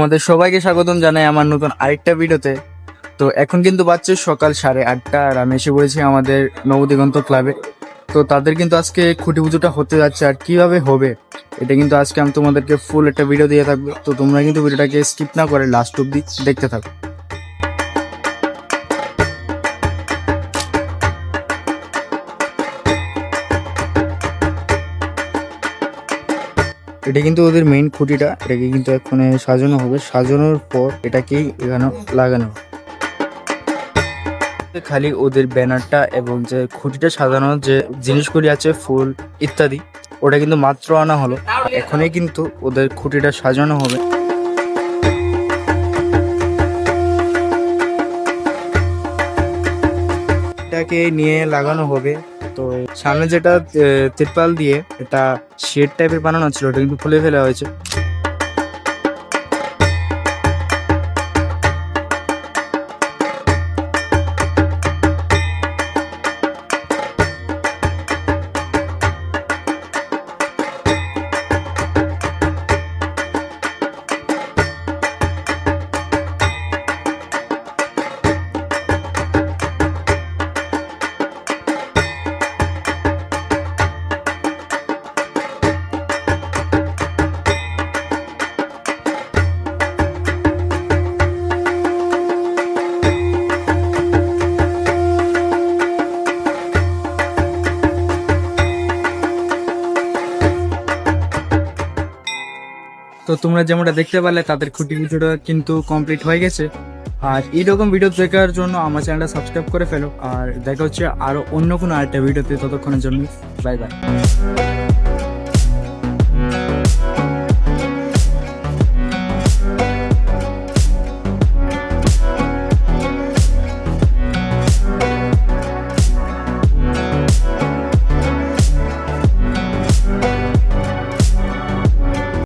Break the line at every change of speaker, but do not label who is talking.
তোমাদের সবাইকে স্বাগতম জানাই আমার নতুন আরেকটা ভিডিওতে। তো এখন কিন্তু বাজছে সকাল 8:30 আর আমি এসে পড়েছি আমাদের নবদিগন্ত ক্লাবে। তো তাদের কিন্তু আজকে খুঁটি পুজোটা হতে যাচ্ছে, আর কিভাবে হবে এটা কিন্তু আজকে আমি তোমাদেরকে ফুল একটা ভিডিও দিয়ে থাকবো। তো তোমরা কিন্তু ভিডিওটাকে স্কিপ না করে লাস্ট অব্দি দেখতে থাকো। এটা কিন্তু ওদের মেইন খুঁটিটা, এটাকে কিন্তু এখন সাজানো হবে। সাজানোর পর এটাকেই এখানে লাগানো হবে। খালি ওদের ব্যানারটা এবং যে খুঁটিটা সাজানোর যে জিনিসগুলি আছে, ফুল ইত্যাদি, ওটা কিন্তু মাত্র আনা হলো। এখনই কিন্তু ওদের খুঁটিটা সাজানো হবে। এটাকে নিয়ে লাগানো হবে। তো সামনে যেটা তিরপাল দিয়ে এটা শেড টাইপের বানানো ছিল, ওটা কিন্তু খুলে ফেলা হয়েছে। তো তোমরা যেমনটা দেখতে পারলে তাদের খুঁটি পুজোটা কিন্তু কমপ্লিট হয়ে গেছে। আর এইরকম ভিডিও দেখার জন্য আমার চ্যানেলটা সাবস্ক্রাইব করে ফেলো। আর দেখা হচ্ছে আরো অন্য কোনো আরেকটা ভিডিওতে, ততক্ষণের জন্য বাই বাই।